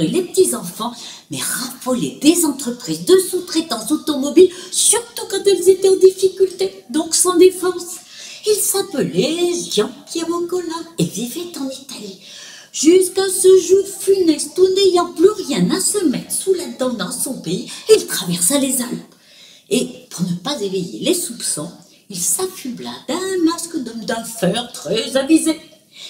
et les petits-enfants, mais raffolaient des entreprises de sous-traitance automobile, surtout quand elles étaient en difficulté, donc sans défense. Il s'appelait Giampiero Cola et vivait en Italie. Jusqu'à ce jour funeste où n'ayant plus rien à se mettre sous la dent dans son pays, il traversa les Alpes. Et pour ne pas éveiller les soupçons, il s'affubla d'un masque d'homme d'affaires très avisé.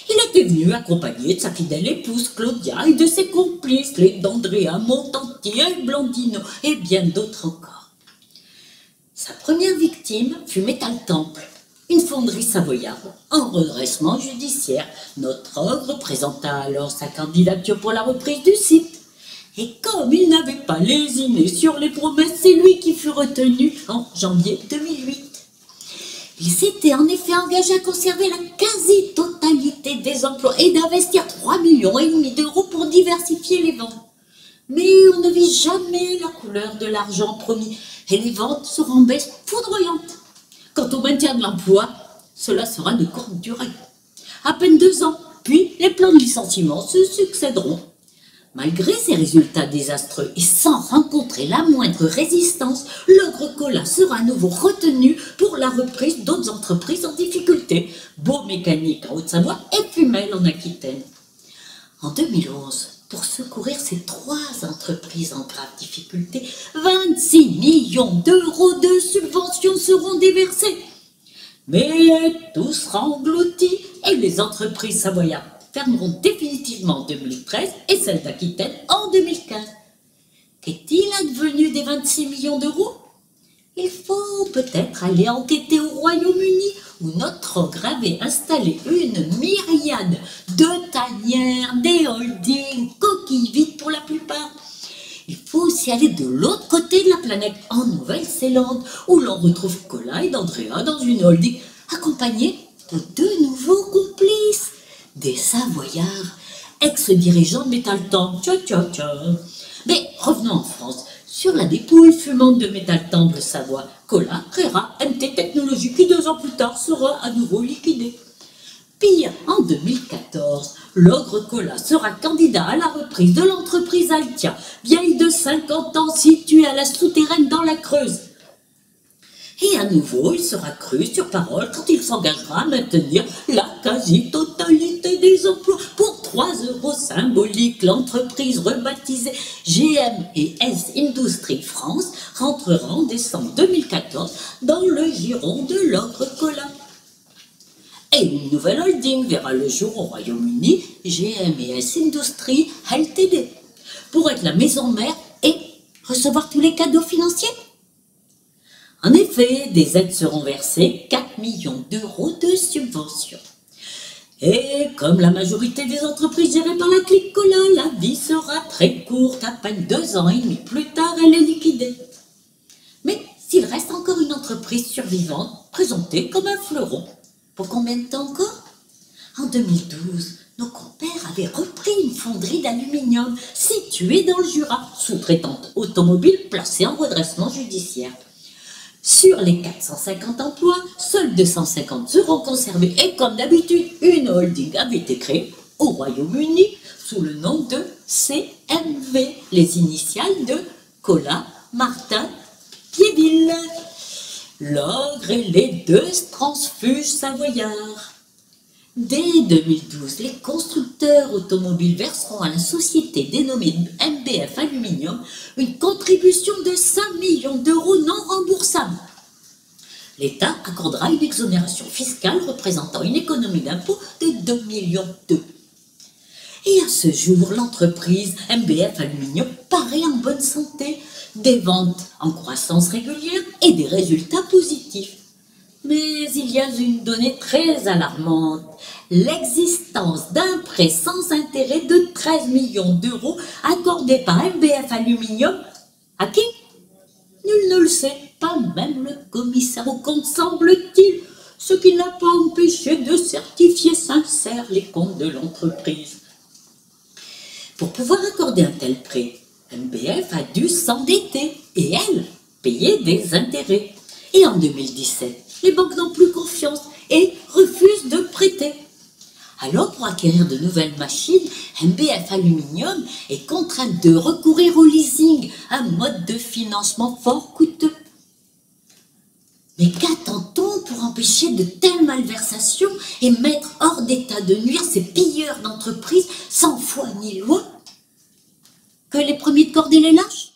Il était venu accompagné de sa fidèle épouse Claudia et de ses complices, les d'Andrea Montanti et Blandino et bien d'autres encore. Sa première victime fut Metal Temple, une fonderie savoyarde en redressement judiciaire. Notre ogre présenta alors sa candidature pour la reprise du site. Et comme il n'avait pas lésiné sur les promesses, c'est lui qui fut retenu en janvier 2008. Il s'était en effet engagé à conserver la quasi-totalité des emplois et d'investir 3,5 millions d'euros pour diversifier les ventes. Mais on ne vit jamais la couleur de l'argent promis et les ventes seront en baisse foudroyante. Quant au maintien de l'emploi, cela sera de courte durée. À peine 2 ans, puis les plans de licenciement se succéderont. Malgré ces résultats désastreux et sans rencontrer la moindre résistance, l'ogre Cola sera à nouveau retenu pour la reprise d'autres entreprises en difficulté, Beau Mécanique en Haute-Savoie et Fumel en Aquitaine. En 2011, pour secourir ces 3 entreprises en grave difficulté, 26 millions d'euros de subventions seront déversés. Mais tout sera englouti et les entreprises savoyardes fermeront définitivement en 2013 et celle d'Aquitaine en 2015. Qu'est-il advenu des 26 millions d'euros? Il faut peut-être aller enquêter au Royaume-Uni où notre ogre avait installé une myriade de tanières, des holdings, coquilles vides pour la plupart. Il faut aussi aller de l'autre côté de la planète, en Nouvelle-Zélande, où l'on retrouve Cola et Andrea dans une holding, accompagnés de 2 nouveaux complices, des Savoyards, ex-dirigeants de Metal Temple. Mais revenons en France. Sur la dépouille fumante de Metal Temple Savoie, Cola créera MT Technologies qui 2 ans plus tard sera à nouveau liquidée. Pire, en 2014, l'ogre Cola sera candidat à la reprise de l'entreprise Altia, vieille de 50 ans située à la souterraine dans la Creuse. Et à nouveau, il sera cru sur parole quand il s'engagera à maintenir la quasi-totalité des emplois. Pour 3 € symboliques, l'entreprise rebaptisée GM et S Industrie France rentrera en décembre 2014 dans le giron de l'ogre Cola. Et une nouvelle holding verra le jour au Royaume-Uni, GM et S Industries Ltd, pour être la maison mère et recevoir tous les cadeaux financiers. En effet, des aides seront versées, 4 millions d'euros de subventions. Et comme la majorité des entreprises gérées par la clique Cola, la vie sera très courte, à peine 2 ans et demi plus tard, elle est liquidée. Mais s'il reste encore une entreprise survivante, présentée comme un fleuron, pour combien de temps encore? En 2012, nos compères avaient repris une fonderie d'aluminium située dans le Jura, sous-traitante automobile placée en redressement judiciaire. Sur les 450 emplois, seuls 250 seront conservés et comme d'habitude, une holding avait été créée au Royaume-Uni sous le nom de CMV, les initiales de Cola, Martin, Piéville. L'ogre et les 2 transfuges savoyards. Dès 2012, les constructeurs automobiles verseront à la société dénommée MBF Aluminium une contribution de 5 millions d'euros non remboursables. L'État accordera une exonération fiscale représentant une économie d'impôt de 2,2 millions. Et à ce jour, l'entreprise MBF Aluminium paraît en bonne santé, des ventes en croissance régulière et des résultats positifs. Mais il y a une donnée très alarmante, l'existence d'un prêt sans intérêt de 13 millions d'euros accordé par MBF Aluminium à qui? Nul ne le sait, pas même le commissaire aux comptes semble-t-il, ce qui n'a pas empêché de certifier sincères les comptes de l'entreprise. Pour pouvoir accorder un tel prêt, MBF a dû s'endetter et elle, payer des intérêts. Et en 2017, les banques n'ont plus confiance et refusent de prêter. Alors, pour acquérir de nouvelles machines, MBF Aluminium est contrainte de recourir au leasing, un mode de financement fort coûteux. Mais qu'attend-on pour empêcher de telles malversations et mettre hors d'état de nuire ces pilleurs d'entreprises sans foi ni loi? Que les premiers de cordée les lâchent?